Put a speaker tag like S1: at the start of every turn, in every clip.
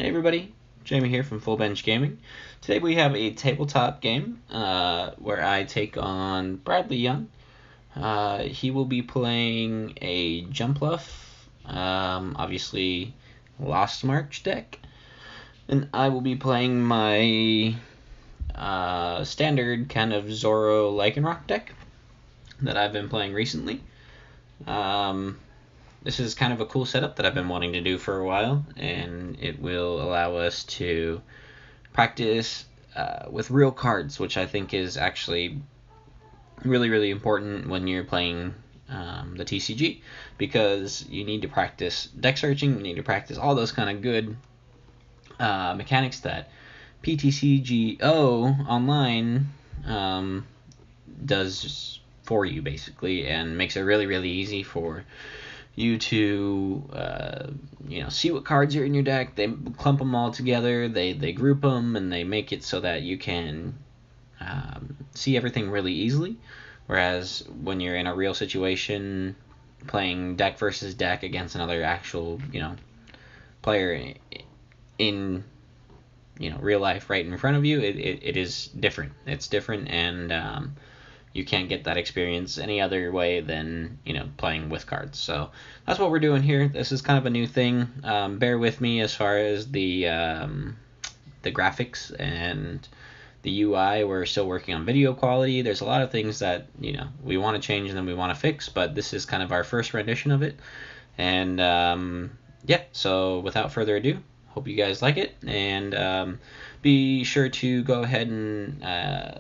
S1: Hey everybody, Jamie here from Full Bench Gaming. Today we have a tabletop game where I take on Bradley Young. He will be playing a Jumpluff, obviously Lost March deck, and I will be playing my standard kind of Zoro Lycanroc deck that I've been playing recently. This is kind of a cool setup that I've been wanting to do for a while, and it will allow us to practice with real cards, which I think is actually really, really important when you're playing the TCG, because you need to practice deck searching, you need to practice all those kind of good mechanics that PTCGO online does for you, basically, and makes it really, really easy for you to see what cards are in your deck. They clump them all together, they group them, and they make it so that you can see everything really easily. Whereas when you're in a real situation, playing deck versus deck against another actual player in real life right in front of you, it is different. It's different, and you can't get that experience any other way than playing with cards. So that's what we're doing here. This is kind of a new thing. Bear with me as far as the graphics and the UI. We're still working on video quality. There's a lot of things that we want to change and then we want to fix, but this is kind of our first rendition of it. And yeah, so without further ado, hope you guys like it, and be sure to go ahead and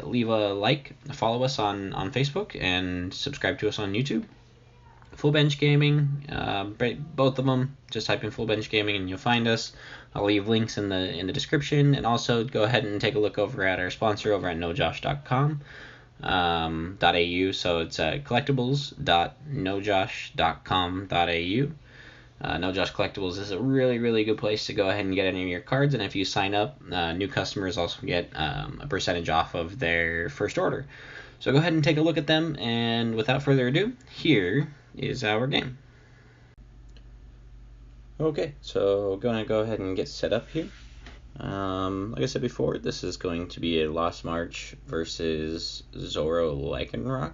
S1: leave a like, follow us on Facebook, and subscribe to us on YouTube. Full Bench Gaming, both of them. Just type in Full Bench Gaming and you'll find us. I'll leave links in the description, and also go ahead and take a look over at our sponsor over at nojosh.com. .au, so it's collectibles.nojosh.com.au. No Josh Collectibles is a really, really good place to go ahead and get any of your cards, and if you sign up, new customers also get a percentage off of their first order. So go ahead and take a look at them, and without further ado, here is our game. Okay, so going to go ahead and get set up here. Like I said before, this is going to be a Lost March versus Zoro Lycanroc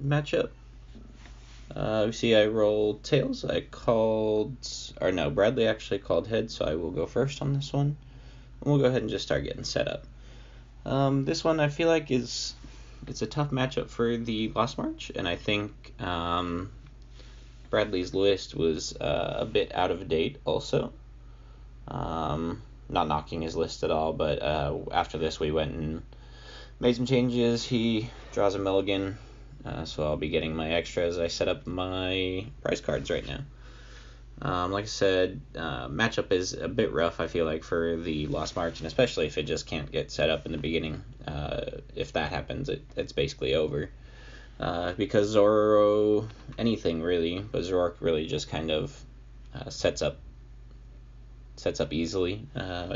S1: matchup. You see I rolled tails. Bradley actually called heads, so I will go first on this one. And we'll go ahead and just start getting set up. This one I feel like it's a tough matchup for the Lost March, and I think Bradley's list was a bit out of date also. Not knocking his list at all, but after this we went and made some changes. He draws a mulligan. So I'll be getting my extra as I set up my prize cards right now. Like I said, matchup is a bit rough, I feel like, for the Lost March, and especially if it just can't get set up in the beginning. If that happens, it's basically over. Because Zoro, anything really, but ZoroRoc really just kind of sets up easily.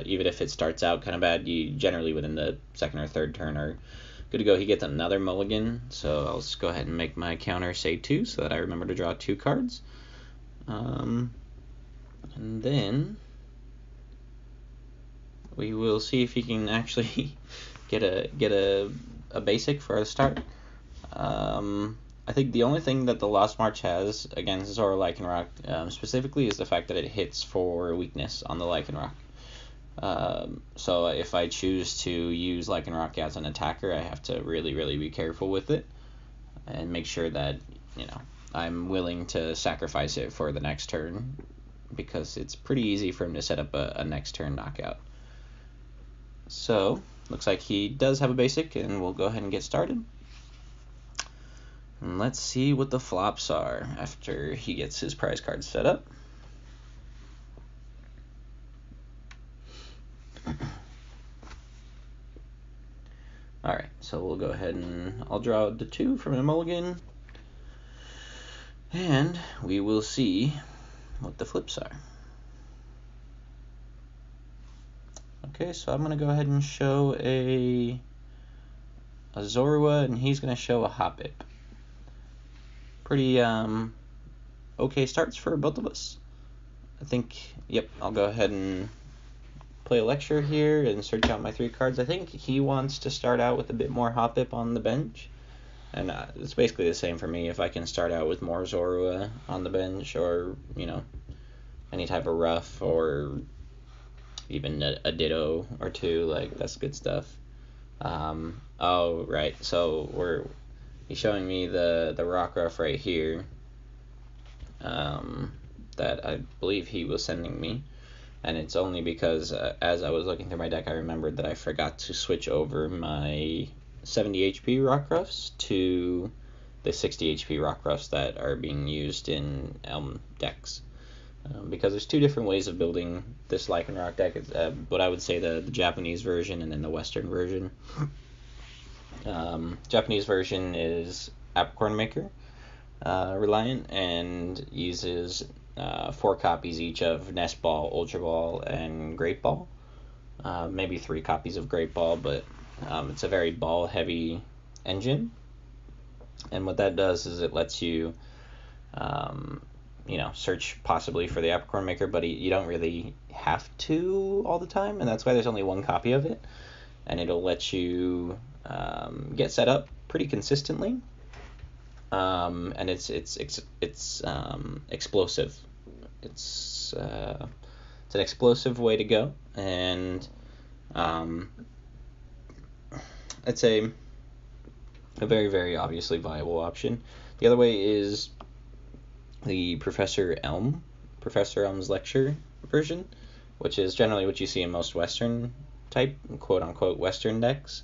S1: Even if it starts out kind of bad, you generally within the second or third turn are good to go. He gets another mulligan, so I'll just go ahead and make my counter say 2 so that I remember to draw 2 cards. And then we will see if he can actually get a basic for a start. I think the only thing that the Lost March has against Zoro Lycanroc specifically is the fact that it hits for weakness on the Lycanroc. So if I choose to use Lycanroc as an attacker, I have to really, really be careful with it and make sure that I'm willing to sacrifice it for the next turn, because it's pretty easy for him to set up a next turn knockout. So looks like he does have a basic, and we'll go ahead and get started. And let's see what the flops are after he gets his prize card set up. Alright, so we'll go ahead and I'll draw the 2 from a mulligan, and we will see what the flips are. Okay, so I'm going to go ahead and show a Zorua, and he's going to show a Hoppip. Pretty okay starts for both of us. I think, yep, I'll go ahead and play a lecture here and search out my 3 cards. I think he wants to start out with a bit more Hoppip on the bench. And it's basically the same for me. If I can start out with more Zoro on the bench, or, you know, any type of rough, or even a Ditto or 2, like, that's good stuff. Oh, right, so he's showing me the Rock Ruff right here, that I believe he was sending me. And it's only because as I was looking through my deck, I remembered that I forgot to switch over my 70 HP Rockruffs to the 60 HP Rockruffs that are being used in Elm decks. Because there's 2 different ways of building this Lycanroc deck. It's what I would say the Japanese version and then the Western version. Japanese version is Apricorn Maker reliant and uses 4 copies each of Nest Ball, Ultra Ball, and Great Ball. Maybe 3 copies of Great Ball, but it's a very ball-heavy engine. And what that does is it lets you, search possibly for the Apricorn Maker, but you don't really have to all the time, and that's why there's only 1 copy of it. And it'll let you get set up pretty consistently. And it's explosive. It's an explosive way to go, and it's a very, very obviously viable option. The other way is the Professor Elm's Lecture version, which is generally what you see in most Western type, quote-unquote, Western decks.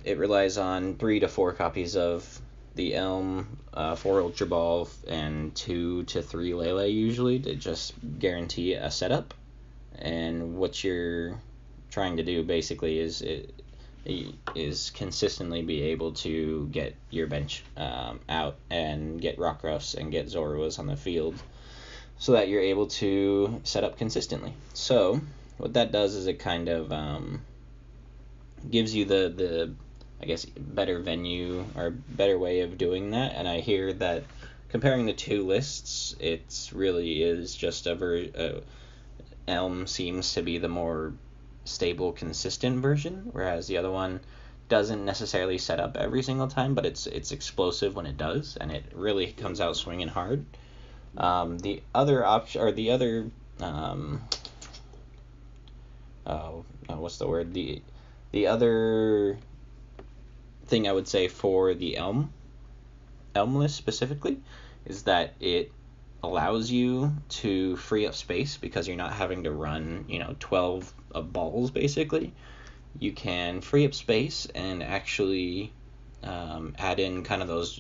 S1: It relies on 3 to 4 copies of the Elm, 4 Ultra Ball, and 2 to 3 Lele usually to just guarantee a setup. And what you're trying to do basically is consistently be able to get your bench out and get Rockruffs and get Zoros on the field so that you're able to set up consistently. So what that does is it kind of gives you the I guess better venue or better way of doing that. And I hear that comparing the 2 lists, it's really is just Elm seems to be the more stable, consistent version, whereas the other one doesn't necessarily set up every single time, but it's explosive when it does, and it really comes out swinging hard. The other option, or the other what's the word? The other thing I would say for the Elm list specifically is that it allows you to free up space because you're not having to run 12 of balls. Basically you can free up space and actually add in kind of those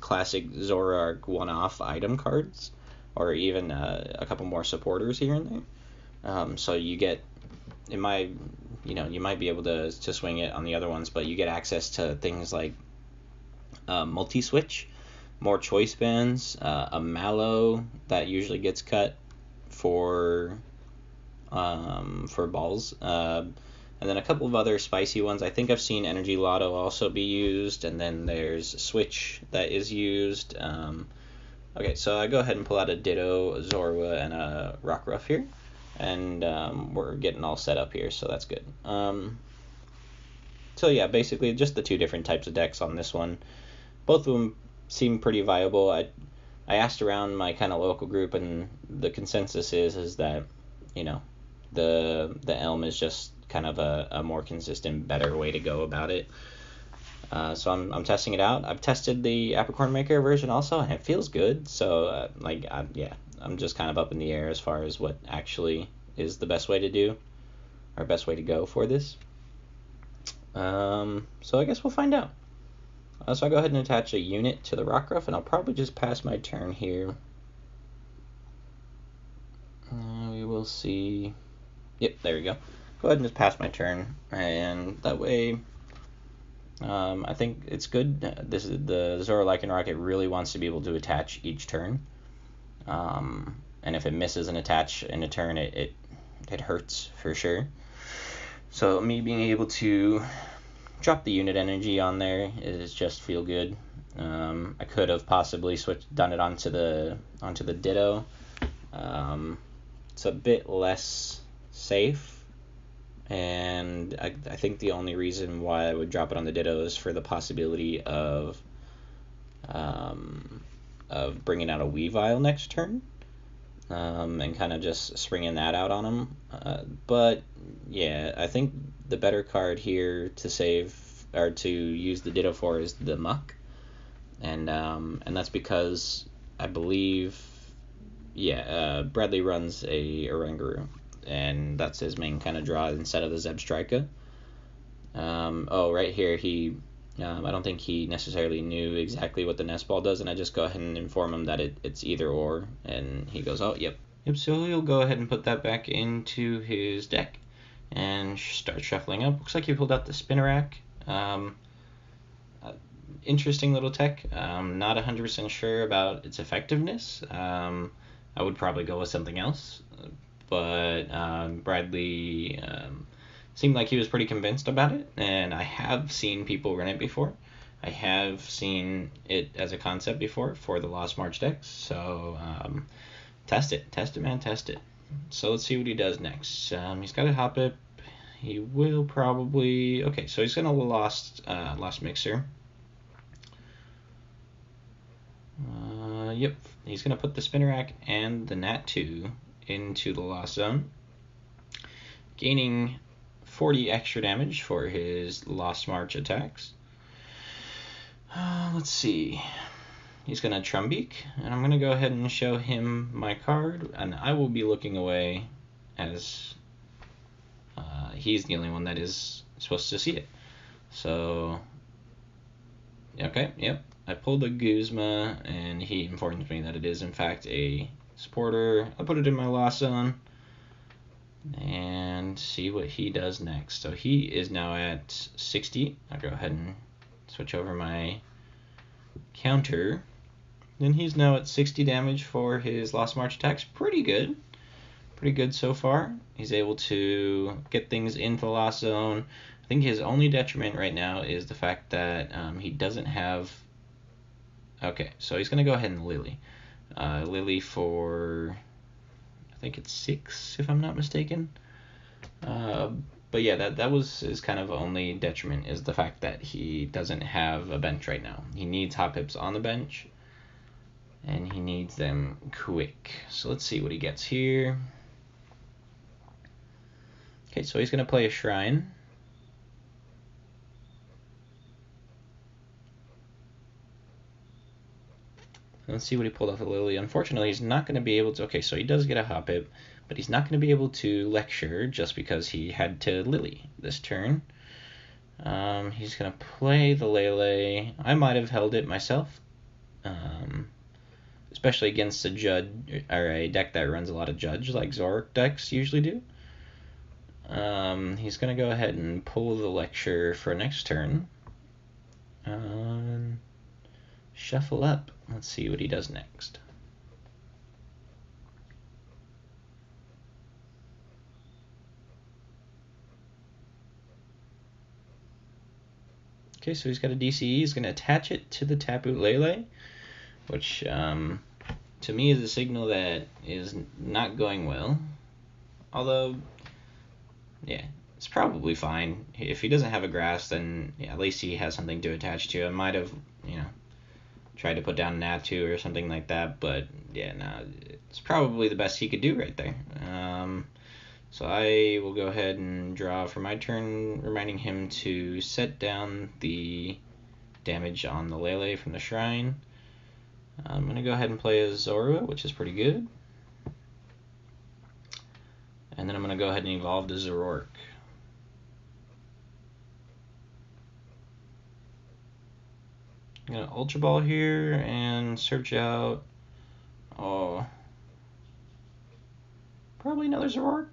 S1: classic ZoroRoc one-off item cards, or even a couple more supporters here and there. So you get, you might be able to swing it on the other ones, but you get access to things like multi-switch, more choice bands, a Mallow that usually gets cut for balls, and then a couple of other spicy ones. I think I've seen Energy Lotto also be used, and then there's Switch that is used. Okay, so I go ahead and pull out a Ditto, a Zorua, and a Rockruff here, and we're getting all set up here, so that's good. So yeah, basically just the 2 different types of decks on this one. Both of them seem pretty viable. I asked around my kind of local group, and the consensus is that the Elm is just kind of a more consistent, better way to go about it. So I'm testing it out. I've tested the Apricorn Maker version also, and it feels good. So I'm just kind of up in the air as far as what actually is the best way to do, or best way to go for this. So I guess we'll find out. So I'll go ahead and attach a unit to the Rockruff, and I'll probably just pass my turn here. We will see. Yep, there we go. Go ahead and just pass my turn, and that way I think it's good. This is the Zoro Lycanroc. It really wants to be able to attach each turn, and if it misses an attach in a turn, it hurts for sure. So me being able to drop the unit energy on there is just feel good. I could have possibly done it onto the Ditto, It's a bit less safe, and I think the only reason why I would drop it on the Ditto is for the possibility of bringing out a Weavile next turn, and kind of just springing that out on him. But yeah, I think the better card here to save or to use the Ditto for is the Muck, and that's because I believe, Bradley runs a Oranguru, and that's his main kind of draw instead of the Zebstrika. Right here he. I don't think he necessarily knew exactly what the nest ball does, and I just go ahead and inform him that it's either or, and he goes, oh, yep. So he'll go ahead and put that back into his deck and start shuffling up. Looks like he pulled out the Spinnerack. Interesting little tech. Not 100% sure about its effectiveness. I would probably go with something else, but Bradley seemed like he was pretty convinced about it, and I have seen people run it before. I have seen it as a concept before for the Lost March decks, so test it, man, test it. So let's see what he does next. He's got a Hoppip. He will probably... Okay, so he's going to Lost Mixer. Yep, he's going to put the Spinnerack and the Nat 2 into the Lost Zone, gaining 40 extra damage for his Lost March attacks. Let's see. He's going to Trumbeak, and I'm going to go ahead and show him my card, and I will be looking away as he's the only one that is supposed to see it. So, okay, yep. I pulled a Guzma, and he informs me that it is, in fact, a supporter. I put it in my Lost Zone, and see what he does next. So he is now at 60. I'll go ahead and switch over my counter. Then he's now at 60 damage for his Lost March attacks. Pretty good. Pretty good so far. He's able to get things into the Lost Zone. I think his only detriment right now is the fact that he doesn't have... Okay, so he's going to go ahead and Lily. Lily for... I think it's 6, if I'm not mistaken. But yeah, that was his kind of only detriment, is the fact that he doesn't have a bench right now. He needs Hoppips on the bench, and he needs them quick. So let's see what he gets here. Okay, so he's going to play a Shrine. Let's see what he pulled off of Lily. Unfortunately, he's not going to be able to... Okay, so he does get a Hoppip, but he's not going to be able to Lecture just because he had to Lily this turn. He's going to play the Lele. I might have held it myself, especially against a Judge, or a deck that runs a lot of Judge, like ZoroRoc decks usually do. He's going to go ahead and pull the Lecture for next turn. Shuffle up. Let's see what he does next. Okay, so he's got a DCE. He's going to attach it to the Tapu Lele, which to me is a signal that is not going well. Although, yeah, it's probably fine. If he doesn't have a grass, then yeah, at least he has something to attach to. I might have, tried to put down Natu or something like that, but yeah, no, it's probably the best he could do right there. So I will go ahead and draw for my turn, reminding him to set down the damage on the Lele from the Shrine. I'm going to go ahead and play a Zoro, which is pretty good. And then I'm going to go ahead and evolve to ZoroRoc. I'm going to Ultra Ball here and search out, probably another ZoroRoc,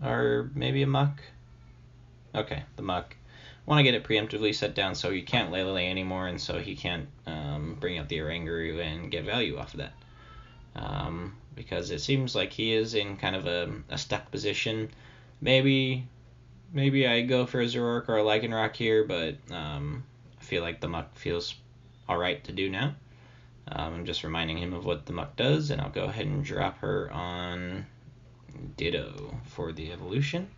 S1: or maybe a Muck. Okay, the Muck. I want to get it preemptively set down so he can't Lele anymore, and so he can't bring up the Oranguru and get value off of that. Because it seems like he is in kind of a stuck position. Maybe I go for a ZoroRoc or a Lycanroc here, but I feel like the Muck feels alright to do now. I'm just reminding him of what the muck does, and I'll go ahead and drop her on Ditto for the evolution.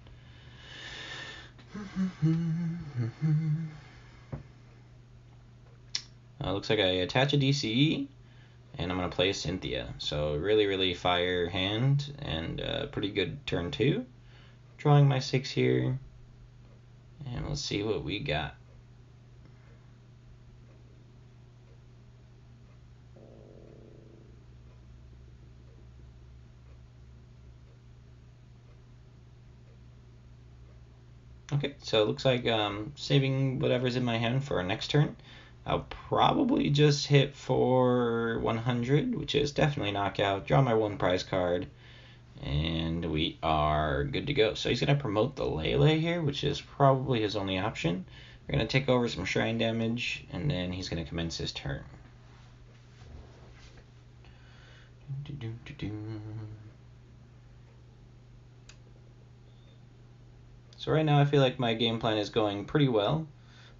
S1: Looks like I attach a DCE, and I'm going to play a Cynthia. So really fire hand, and pretty good turn 2. Drawing my 6 here, and let's see what we got. Okay, so it looks like saving whatever's in my hand for our next turn. I'll probably just hit for 100, which is definitely knockout. Draw my 1 prize card, and we are good to go. So he's going to promote the Lele here, which is probably his only option. We're going to take over some shrine damage, and then he's going to commence his turn. So right now I feel like my game plan is going pretty well.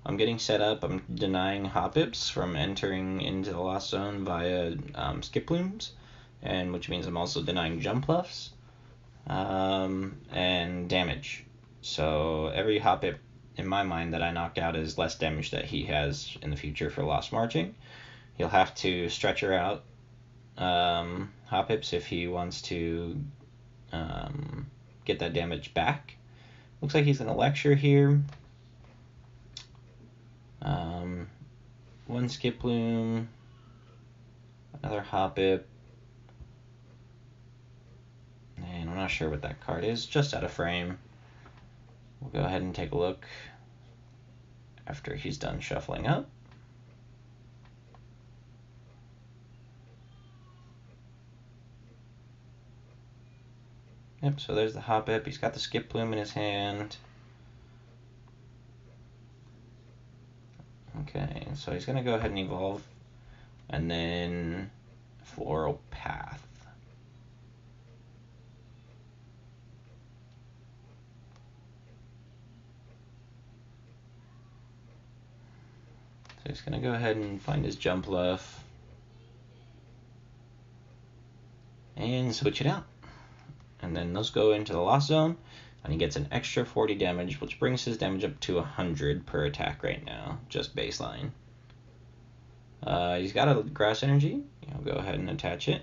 S1: I'm getting set up. I'm denying Hoppips from entering into the Lost Zone via skip plumes, and which means I'm also denying jump bluffs and damage. So every Hoppip in my mind that I knock out is less damage that he has in the future for Lost Marching. He'll have to stretch her out Hoppips if he wants to get that damage back. Looks like he's going to lecture here. 1 skip plume, another Hoppip, and I'm not sure what that card is, just out of frame. We'll go ahead and take a look after he's done shuffling up. Yep, so there's the Hoppip. He's got the skip plume in his hand. Okay, so he's going to go ahead and evolve, and then Floral Path. So he's going to go ahead and find his jump bluff and switch it out. And then those go into the Lost Zone, and he gets an extra 40 damage, which brings his damage up to 100 per attack right now, just baseline. He's got a Grass Energy. I'll go ahead and attach it.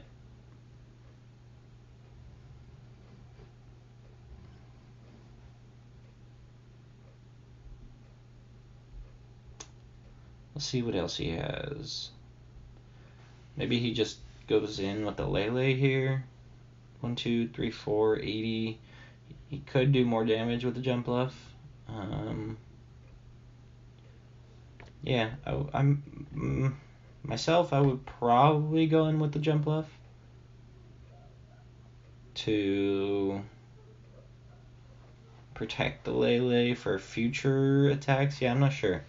S1: Let's see what else he has. Maybe he just goes in with the Lele here. 1, 2, 3, 4, 80. He could do more damage with the jump bluff. Yeah, myself, I would probably go in with the jump bluff to protect the Lele for future attacks. Yeah, I'm not sure.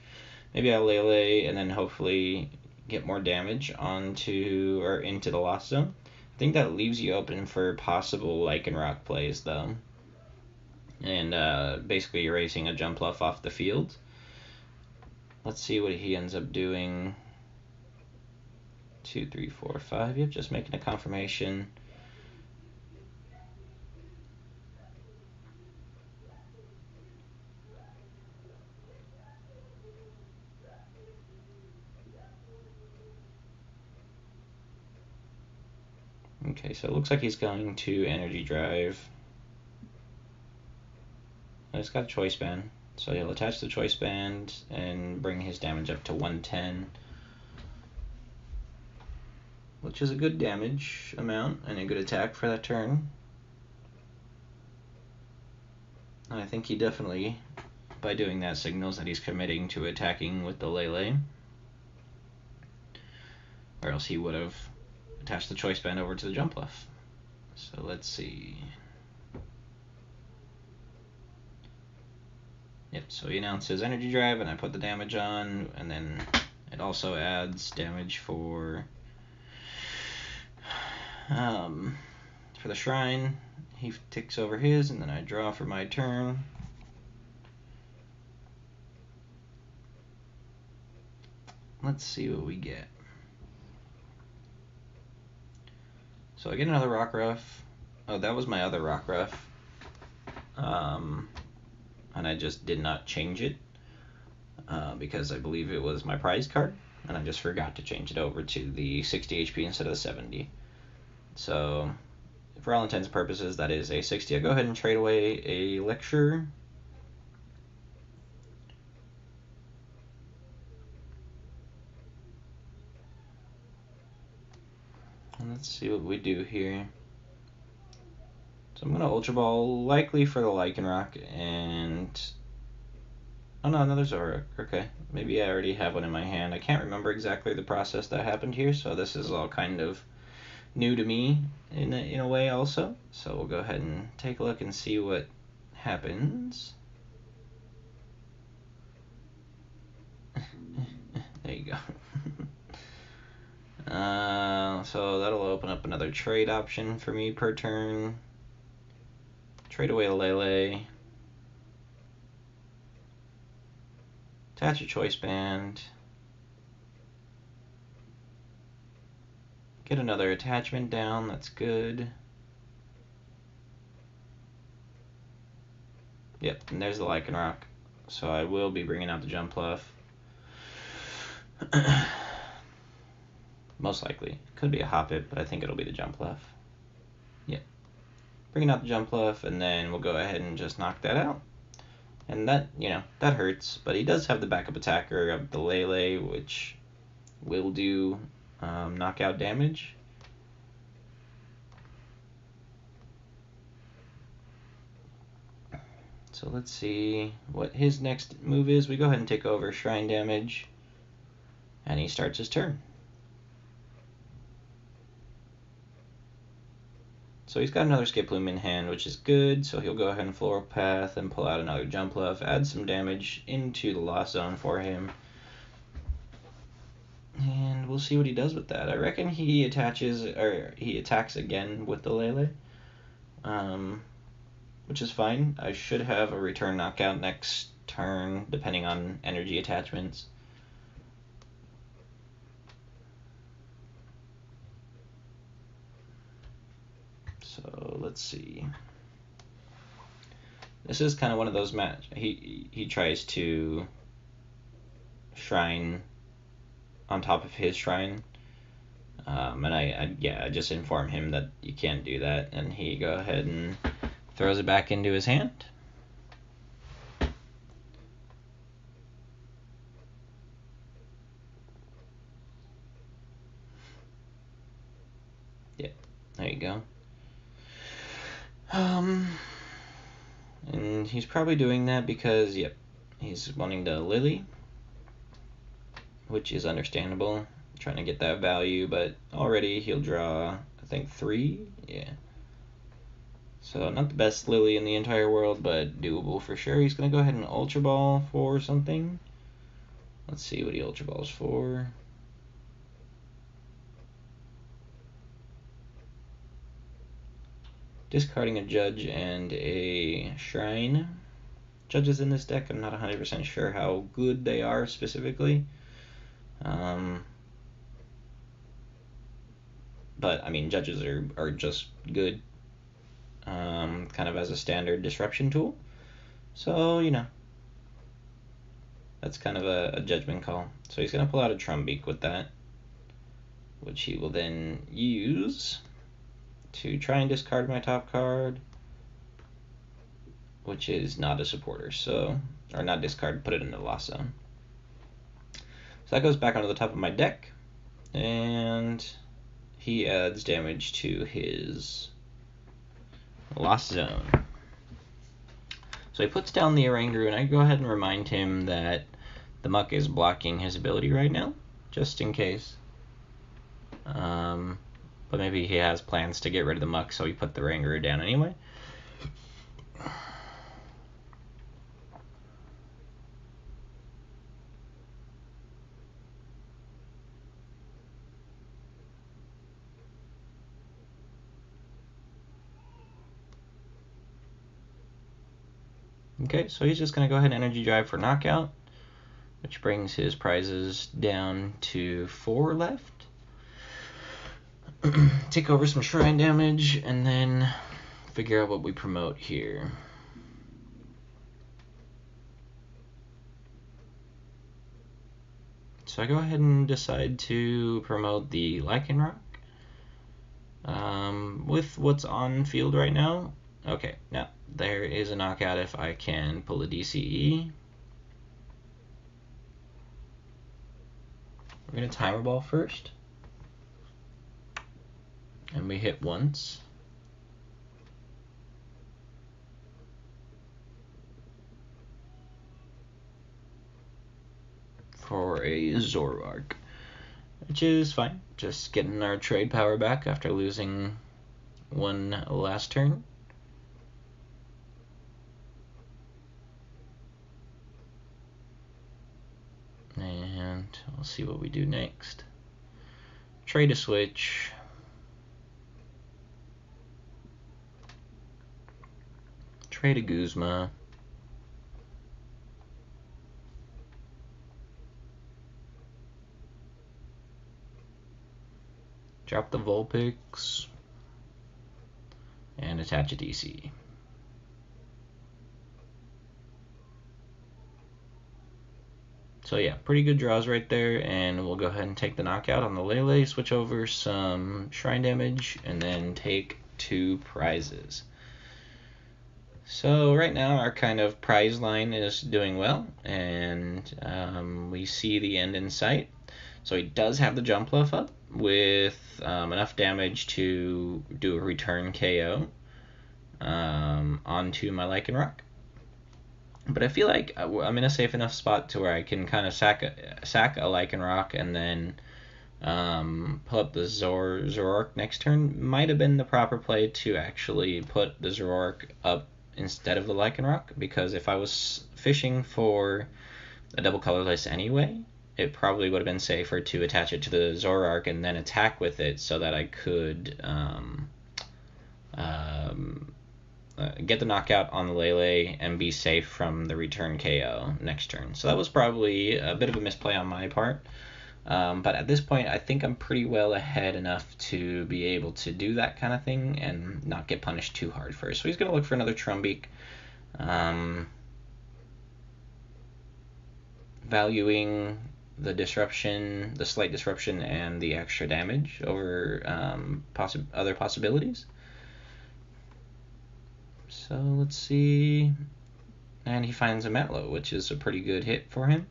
S1: Maybe I'll Lele and then hopefully get more damage onto or into the Lost Zone. I think that leaves you open for possible Lycanroc plays, though. And basically erasing a jump bluff off the field. Let's see what he ends up doing. 2, 3, 4, 5. Yep, just making a confirmation. Okay, so it looks like he's going to Energy Drive. He's got a Choice Band, so he'll attach the Choice Band and bring his damage up to 110, which is a good damage amount and a good attack for that turn. And I think he definitely, by doing that, signals that he's committing to attacking with the Lele, or else he would have attached the Choice Band over to the jump bluff. So let's see. Yep, so he announces Energy Drive, and I put the damage on, and then it also adds damage for the Shrine. He ticks over his, and then I draw for my turn. Let's see what we get. So I get another Rockruff. Oh, that was my other Rockruff. And I just did not change it because I believe it was my prize card, and I just forgot to change it over to the 60 HP instead of the 70. So, for all intents and purposes, that is a 60. I'll go ahead and trade away a Lecture. And let's see what we do here. So I'm going to Ultra Ball, likely for the Lycanroc, and... Oh no, another ZoroRoc. Okay, maybe I already have one in my hand. I can't remember exactly the process that happened here, so this is all kind of new to me in a way also. So we'll go ahead and take a look and see what happens. There you go. So that'll open up another trade option for me per turn. Trade away a Lele. Attach a Choice Band. Get another attachment down, that's good. Yep, and there's the Lycanroc. So I will be bringing out the Jumpluff. Most likely. Could be a Hoppip, but I think it'll be the Jumpluff. Yep. Bringing out the Jumpluff, and then we'll go ahead and just knock that out. And that, that hurts, but he does have the backup attacker of the Lele, which will do knockout damage. So let's see what his next move is. We go ahead and take over Shrine damage, and he starts his turn. So he's got another Skiploom in hand, which is good, so he'll go ahead and Floral Path and pull out another Jumpluff, add some damage into the Lost Zone for him. And we'll see what he does with that. I reckon he attacks again with the Lele, which is fine. I should have a return knockout next turn, depending on energy attachments. So let's see. This is kind of one of those he tries to Shrine on top of his Shrine, and I just inform him that you can't do that, and he go ahead and throws it back into his hand. Yep, there you go. And he's probably doing that because, yep, he's wanting to Lily, which is understandable, trying to get that value, but already he'll draw, I think, 3, yeah. So not the best Lily in the entire world, but doable for sure. He's going to go ahead and Ultra Ball for something. Let's see what he Ultra Balls for. Discarding a Judge and a Shrine. Judges in this deck, I'm not 100% sure how good they are specifically. But, I mean, Judges are just good, kind of as a standard disruption tool. So, that's kind of a judgment call. So he's going to pull out a Trumbeak with that, which he will then use to try and discard my top card, which is not a supporter, or not discard, put it in the Lost Zone. So that goes back onto the top of my deck, and he adds damage to his Lost Zone. So he puts down the Oranguru, and I go ahead and remind him that the Muck is blocking his ability right now, just in case. But maybe he has plans to get rid of the Muck, so he put the Oranguru down anyway. Okay, so he's just going to go ahead and Energy Drive for knockout, which brings his prizes down to 4 left. take over some shrine damage, and then figure out what we promote here. So I go ahead and decide to promote the Lycanroc. With what's on field right now, okay, now there is a knockout if I can pull a DCE. We're going to Timer Ball first. And we hit once. For a ZoroRoc, which is fine. Just getting our trade power back after losing one last turn. And we'll see what we do next. Trade a switch. Trade a Guzma. Drop the Vulpix. And attach a DC. So yeah, pretty good draws right there, and we'll go ahead and take the knockout on the Lele, switch over some shrine damage, and then take 2 prizes. So right now our kind of prize line is doing well, and we see the end in sight. So he does have the jump buff up with enough damage to do a return KO onto my Lycanroc. But I feel like I'm in a safe enough spot to where I can kind of sack a Lycanroc and then pull up the ZoroRoc next turn. Might have been the proper play to actually put the ZoroRoc up instead of the Lycanroc, because if I was fishing for a double colorless anyway, it probably would have been safer to attach it to the ZoroRoc and then attack with it so that I could get the knockout on the Lele and be safe from the return KO next turn. So that was probably a bit of a misplay on my part. But at this point, I think I'm pretty well ahead enough to be able to do that kind of thing and not get punished too hard first. So he's going to look for another Trumbeak. Valuing the disruption, the slight disruption, and the extra damage over other possibilities. So let's see, and he finds a Matlow, which is a pretty good hit for him.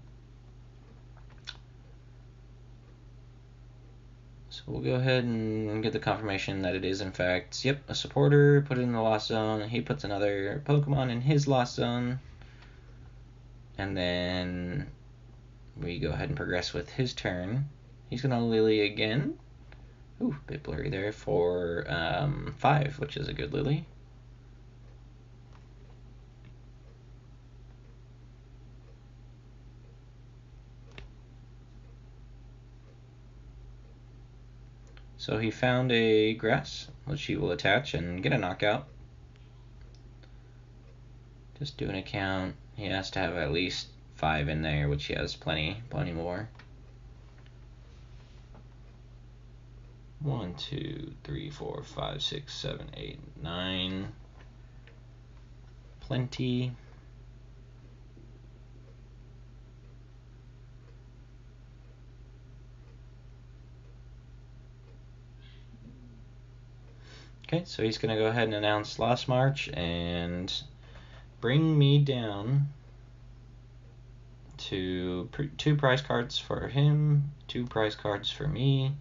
S1: So we'll go ahead and get the confirmation that it is in fact, yep, a supporter, put it in the Lost Zone. He puts another Pokemon in his Lost Zone, and then we go ahead and progress with his turn. He's going to Lily again. Ooh, a bit blurry there for 5, which is a good Lily. So he found a grass, which he will attach and get a knockout. Just do an account. He has to have at least 5 in there, which he has plenty more. 1, 2, 3, 4, 5, 6, 7, 8, 9. Plenty. Okay, so he's going to go ahead and announce Lost March and bring me down to 2 prize cards for him, 2 prize cards for me.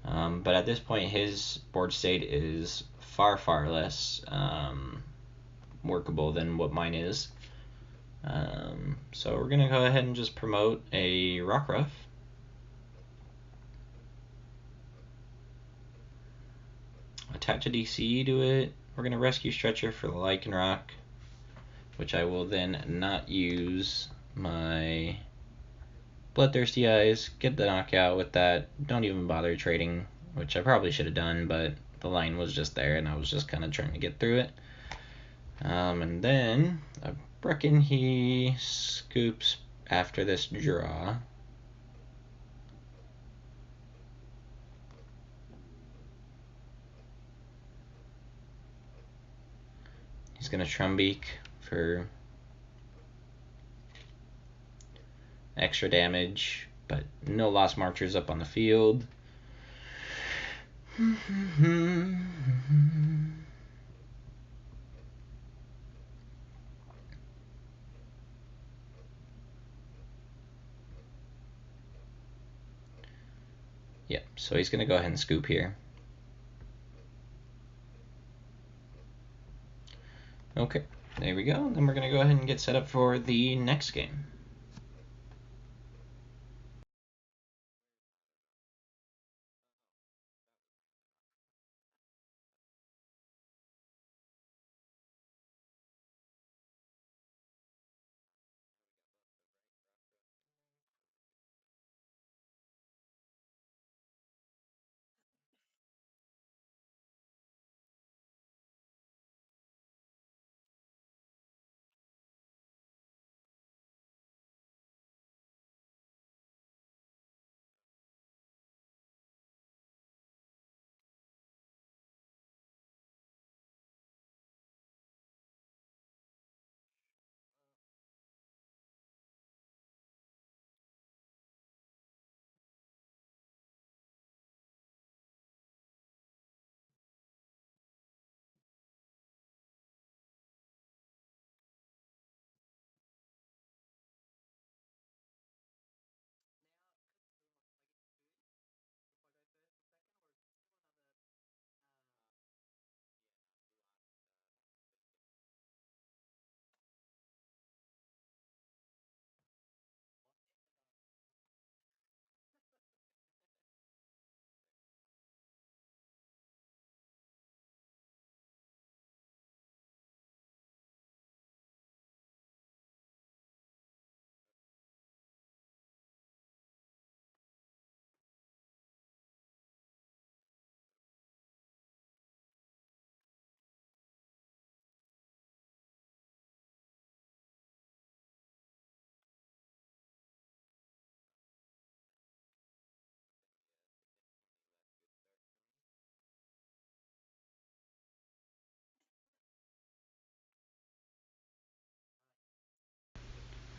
S1: But at this point, his board state is far less workable than what mine is. So we're going to go ahead and just promote a Rockruff. Attach a DC to it. We're going to rescue Stretcher for the Lycanroc, which I will then not use my Bloodthirsty Eyes. Get the knockout with that. Don't even bother trading, which I probably should have done, but the line was just there and I was just kind of trying to get through it. And then I reckon he scoops after this draw. He's going to Trumbeak for extra damage, but no Lost Marchers up on the field. Yep, so he's going to go ahead and scoop here. Okay, there we go. Then we're going to go ahead and get set up for the next game.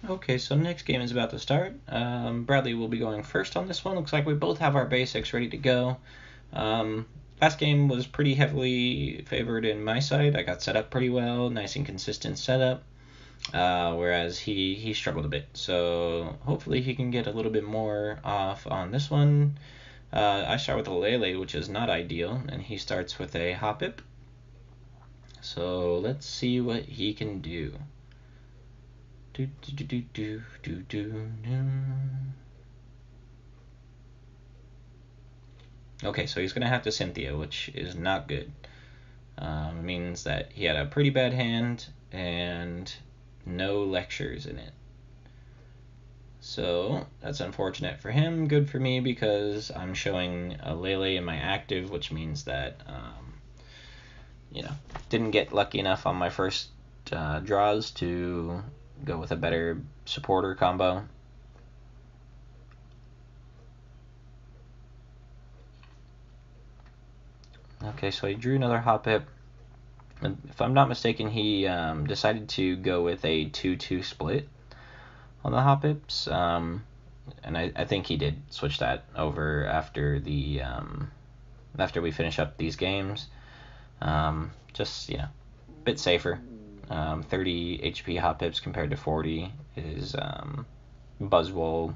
S1: Okay, so next game is about to start. Bradley will be going first on this one. Looks like we both have our basics ready to go. Last game was pretty heavily favored in my side. I got set up pretty well, nice and consistent setup, whereas he struggled a bit. So hopefully he can get a little bit more off on this one. I start with a Lele, which is not ideal, and he starts with a Hoppip. So let's see what he can do. Okay, so he's going to have to Cynthia, which is not good. It means that he had a pretty bad hand and no lectures in it. So that's unfortunate for him. Good for me because I'm showing a Lele in my active, which means that, didn't get lucky enough on my first draws to go with a better supporter combo. Okay, so he drew another Hoppip. If I'm not mistaken, he decided to go with a 2-2 split on the Hoppips, and I think he did switch that over after after we finish up these games. Just a bit safer. 30 HP Hoppips compared to 40 is Buzzwole,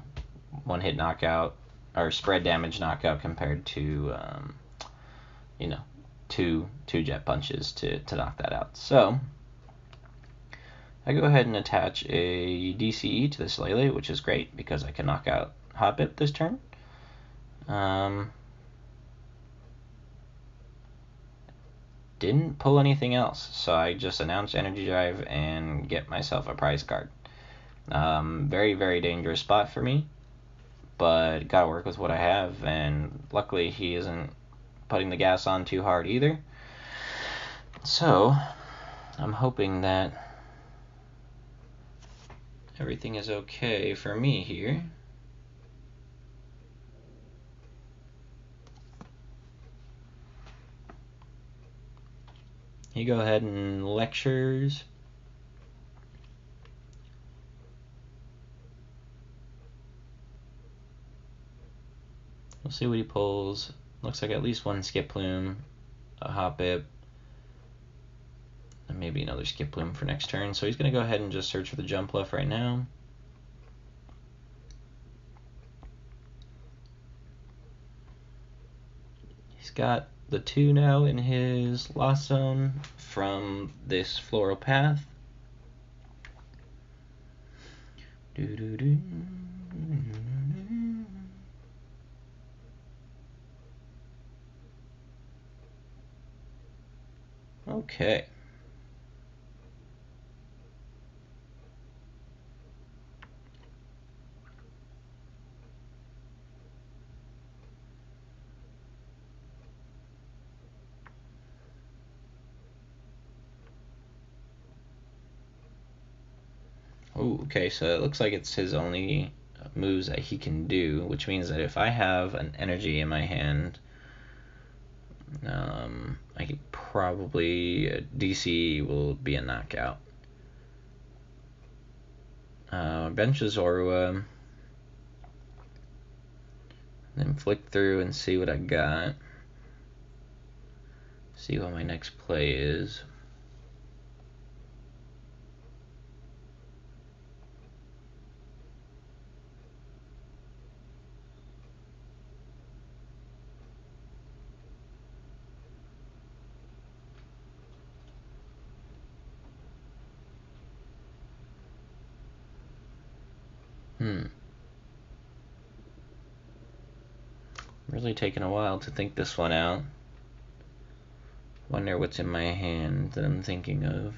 S1: one hit knockout or spread damage knockout compared to two jet punches to knock that out. So I go ahead and attach a DCE to this Lele, which is great because I can knock out Hoppip this turn. Didn't pull anything else, so I just announced Energy Drive and get myself a prize card. Very, very dangerous spot for me, but gotta work with what I have, and luckily he isn't putting the gas on too hard either. So I'm hoping that everything is okay for me here. he go ahead and lectures. We'll see what he pulls. Looks like at least one Skip Plume, a Hoppip, and maybe another Skip Plume for next turn. So he's going to go ahead and just search for the Jumpluff right now. He's got the 2 now in his Lost Zone from this Floral Path. Okay. Oh, okay, so it looks like it's his only moves that he can do, which means that if I have an energy in my hand, I could probably DC will be a knockout. Bench a Zorua, then flick through and see what I got. See what my next play is. Really taking a while to think this one out. Wonder what's in my hand that I'm thinking of.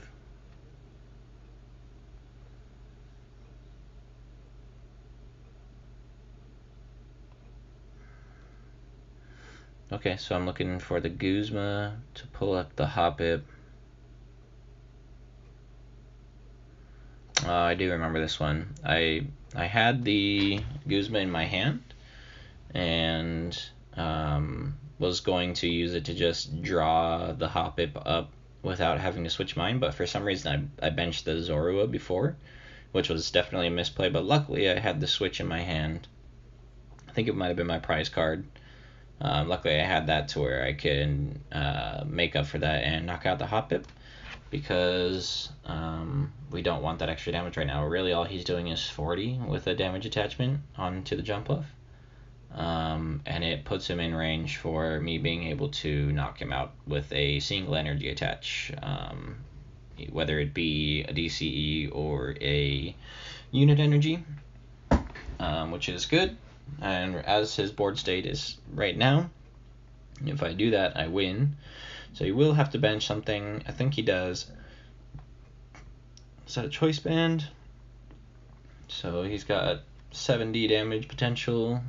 S1: Okay, so I'm looking for the Guzma to pull up the Hoppip. I do remember this one. I had the Guzma in my hand and was going to use it to just draw the Hoppip up without having to switch mine, but for some reason I benched the Zorua before, which was definitely a misplay, but luckily I had the switch in my hand. I think it might have been my prize card. Luckily I had that to where I could make up for that and knock out the Hoppip, because we don't want that extra damage right now. Really all he's doing is 40 with a damage attachment onto the Jumpluff. And it puts him in range for me being able to knock him out with a single energy attach, whether it be a DCE or a unit energy, which is good. And as his board state is right now, if I do that, I win. So he will have to bench something. I think he does. Is that a choice band? So he's got 70 damage potential.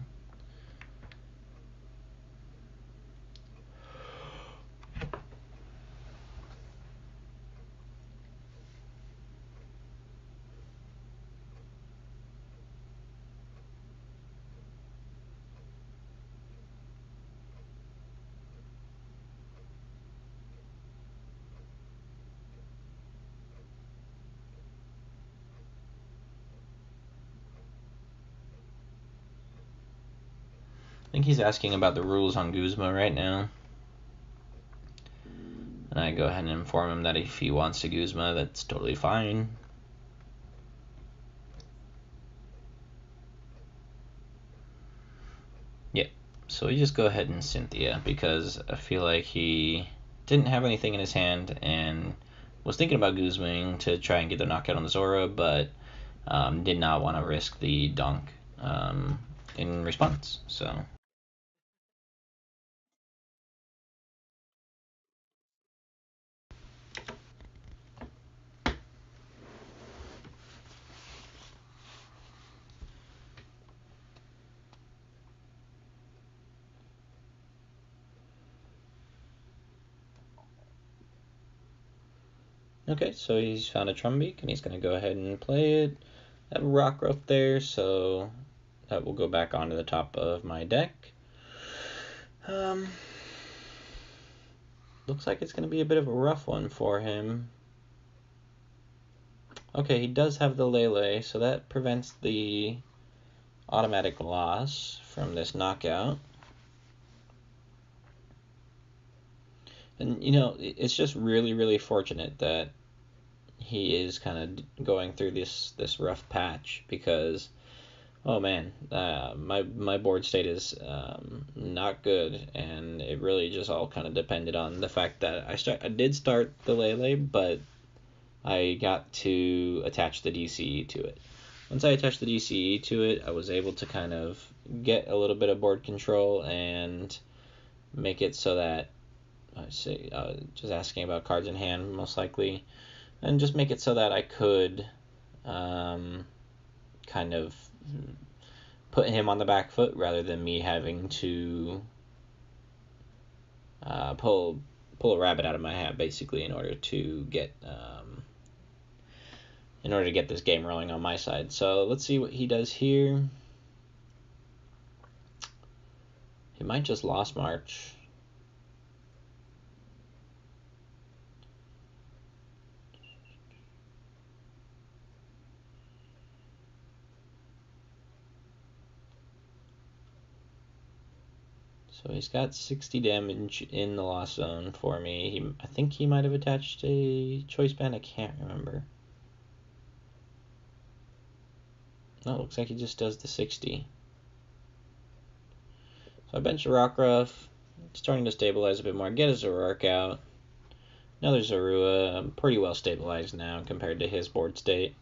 S1: I think he's asking about the rules on Guzma right now. And I go ahead and inform him that if he wants to Guzma, that's totally fine. Yeah, so we just go ahead and Cynthia, because I feel like he didn't have anything in his hand and was thinking about Guzmaing to try and get the knockout on the Zoro, but did not want to risk the donk in response. So okay, so he's found a Trumbeak, and he's going to go ahead and play it. I have a Rock Growth there, so that will go back onto the top of my deck. looks like it's going to be a bit of a rough one for him. Okay, he does have the Lele, so that prevents the automatic loss from this knockout. And, you know, it's just really, really fortunate that he is kind of going through this rough patch, because, oh man, my board state is not good, and it really just all kind of depended on the fact that I did start the Lele, but I got to attach the DCE to it. Once I attached the DCE to it, I was able to kind of get a little bit of board control and make it so that, just asking about cards in hand most likely, and just make it so that I could kind of put him on the back foot rather than me having to pull a rabbit out of my hat, basically, in order to get this game rolling on my side. So let's see what he does here. He might just Lost March. So he's got 60 damage in the Lost Zone for me. I think he might have attached a Choice Band. I can't remember. No, it looks like he just does the 60. So I bench a Rockruff, starting to stabilize a bit more. Get a ZoroRoc out. Another Zorua. I'm pretty well stabilized now compared to his board state.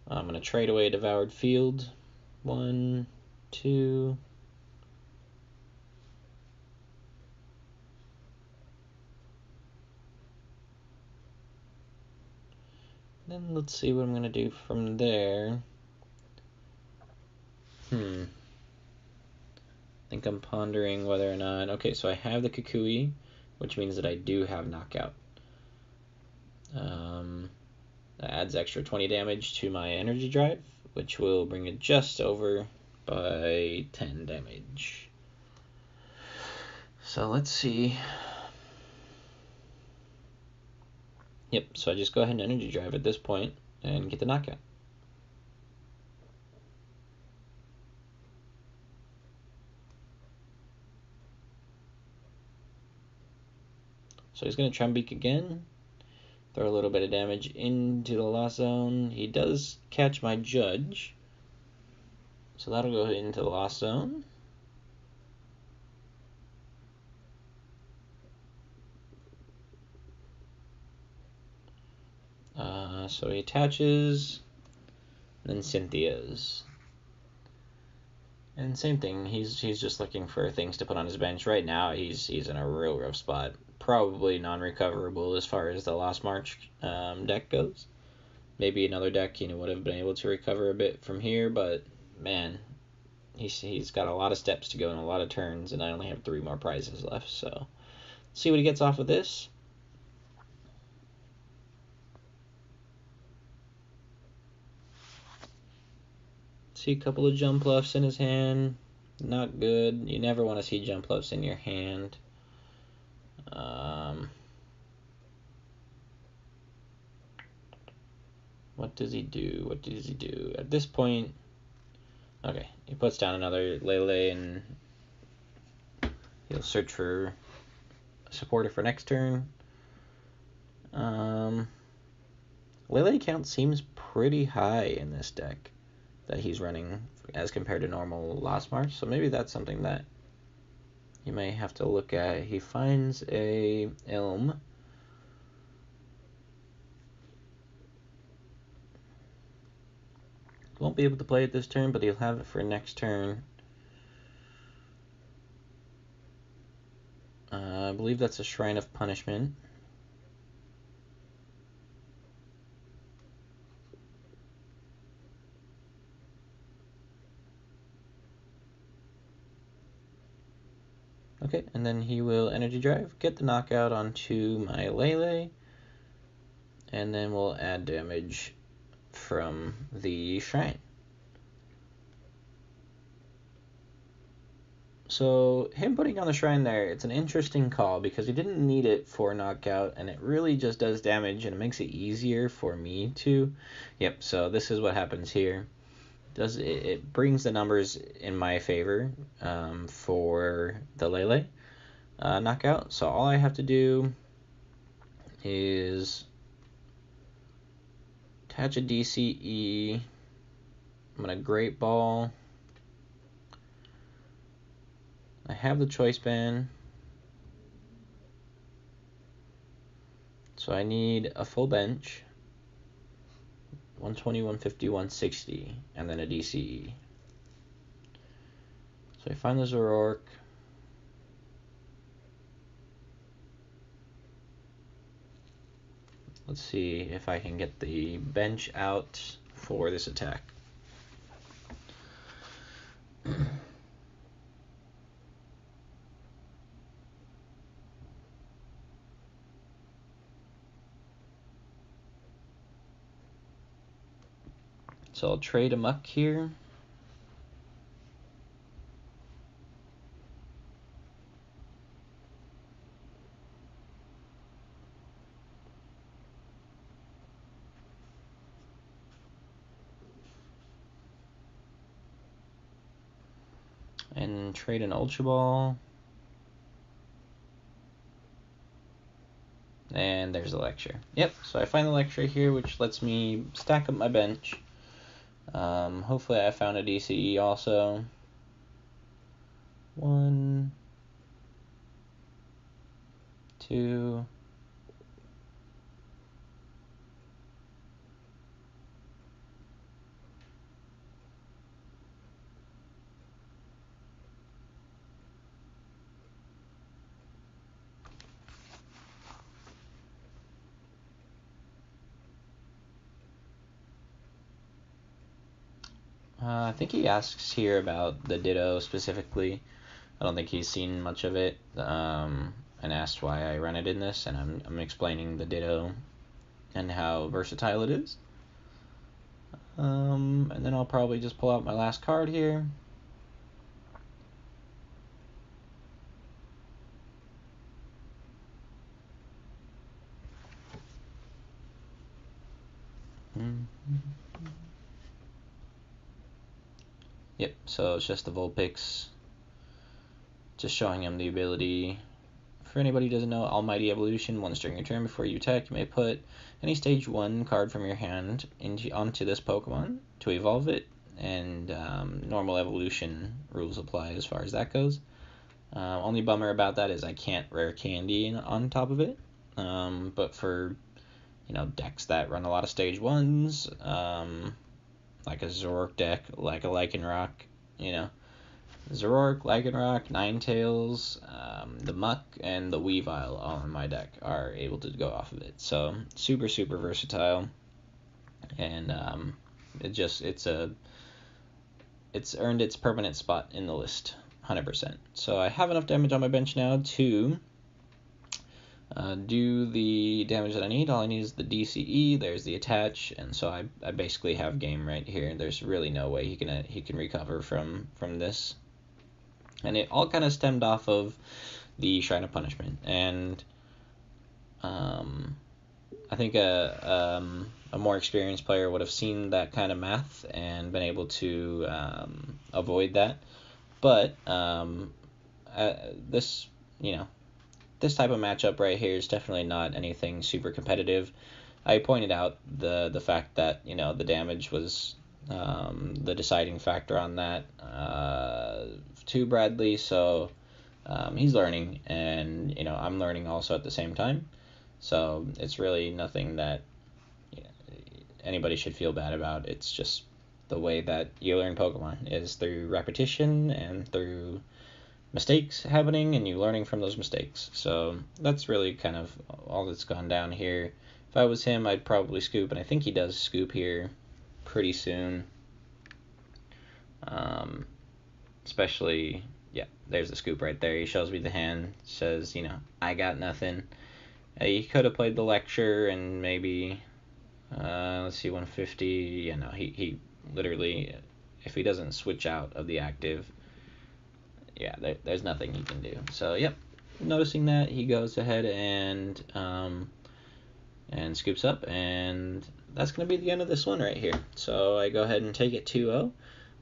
S1: I'm going to trade away Devoured Field. 1, 2. Then let's see what I'm going to do from there. I think I'm pondering whether or not... Okay, so I have the Kukui, which means that I do have Knockout. That adds extra 20 damage to my Energy Drive, which will bring it just over by 10 damage. So let's see. Yep, so I just go ahead and Energy Drive at this point and get the Knockout. So he's going to Trumbeak again, throw a little bit of damage into the Lost Zone. He does catch my Judge, so that'll go into the Lost Zone. So he attaches, then Cynthia's. And same thing, he's just looking for things to put on his bench. Right now, he's in a real rough spot. Probably non-recoverable as far as the Lost March deck goes. Maybe another deck, would have been able to recover a bit from here, but man, he's got a lot of steps to go and a lot of turns, and I only have 3 more prizes left. So, let's see what he gets off of this. See a couple of Jumpluffs in his hand. Not good. You never want to see Jumpluffs in your hand. What does he do? What does he do? At this point, okay, he puts down another Lele, and he'll search for a supporter for next turn. Lele count seems pretty high in this deck that he's running as compared to normal Lost March, so maybe that's something that you may have to look at. He finds a Elm. Won't be able to play it this turn, but he'll have it for next turn. I believe that's a Shrine of Punishment. Okay, and then he will Energy Drive, get the Knockout onto my Lele, and then we'll add damage from the Shrine. So him putting on the Shrine there, it's an interesting call because he didn't need it for knockout, and it really just does damage, and it makes it easier for me to. Yep. So this is what happens here. It brings the numbers in my favor for the Lele knockout. So all I have to do is attach a DCE. I'm gonna Great Ball. I have the choice band, so I need a full bench, 120, 150, 160, and then a DCE. So I find the ZoroRoc. Let's see if I can get the bench out for this attack. So I'll trade a muck here. And trade an Ultra Ball. And there's the lecture. Yep, so I find the lecture here, which lets me stack up my bench. Hopefully I found a DCE also. 1, 2, I think he asks here about the Ditto specifically. I don't think he's seen much of it, and asked why I run it in this, and I'm explaining the Ditto and how versatile it is. And then I'll probably just pull out my last card here. Yep, so it's just the Vulpix, just showing him the ability. For anybody who doesn't know, Almighty Evolution, once during your turn before you attack, you may put any stage 1 card from your hand onto this Pokemon to evolve it, and normal evolution rules apply as far as that goes. Only bummer about that is I can't rare candy on top of it, but for decks that run a lot of stage 1s, like a ZoroRoc deck, like a Lycanroc, ZoroRoc, Lycanroc, Ninetales, the Muck, and the Weavile all on my deck are able to go off of it. So super, super versatile, and it's earned its permanent spot in the list, 100%. So I have enough damage on my bench now to do the damage that I need. All I need is the DCE. There's the attach, and so I basically have game right here. There's really no way he can recover from this. And it all kind of stemmed off of the Shrine of Punishment, and I think a more experienced player would have seen that kind of math and been able to avoid that. But this type of matchup right here is definitely not anything super competitive. I pointed out the fact that the damage was the deciding factor on that to Bradley, so he's learning, and I'm learning also at the same time. So it's really nothing that anybody should feel bad about. It's just the way that you learn Pokemon is through repetition and through mistakes happening and you learning from those mistakes. So that's really kind of all that's gone down here. If I was him, I'd probably scoop, and I think he does scoop here pretty soon. Especially, yeah, there's the scoop right there. He shows me the hand, says, I got nothing. He could have played the lecture and maybe, let's see, 150. He literally, if he doesn't switch out of the active, yeah, there's nothing he can do. So yep, noticing that, he goes ahead and scoops up, and that's going to be the end of this one right here. So I go ahead and take it 2-0.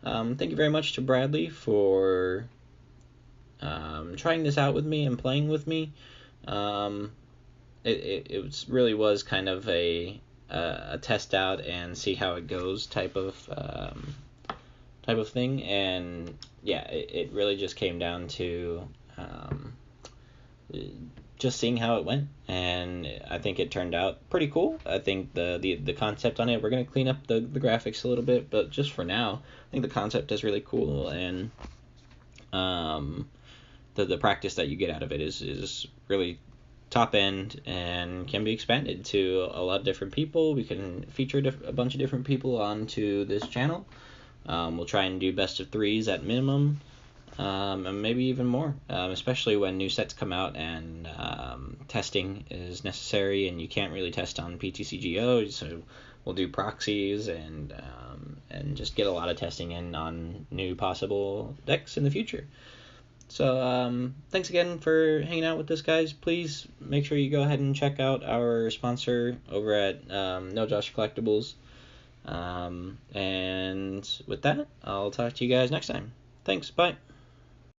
S1: Thank you very much to Bradley for trying this out with me and playing with me. It really was kind of a test out and see how it goes type of thing, and yeah, it really just came down to just seeing how it went, and I think it turned out pretty cool. I think the concept on it, we're going to clean up the graphics a little bit, but just for now, I think the concept is really cool, and the practice that you get out of it is really top end and can be expanded to a lot of different people. We can feature a bunch of different people onto this channel. We'll try and do best of 3s at minimum, and maybe even more, especially when new sets come out and testing is necessary and you can't really test on PTCGO, so we'll do proxies and just get a lot of testing in on new possible decks in the future. So thanks again for hanging out with us, guys. Please make sure you go ahead and check out our sponsor over at No Josh Collectibles. And with that, I'll talk to you guys next time. Thanks, bye.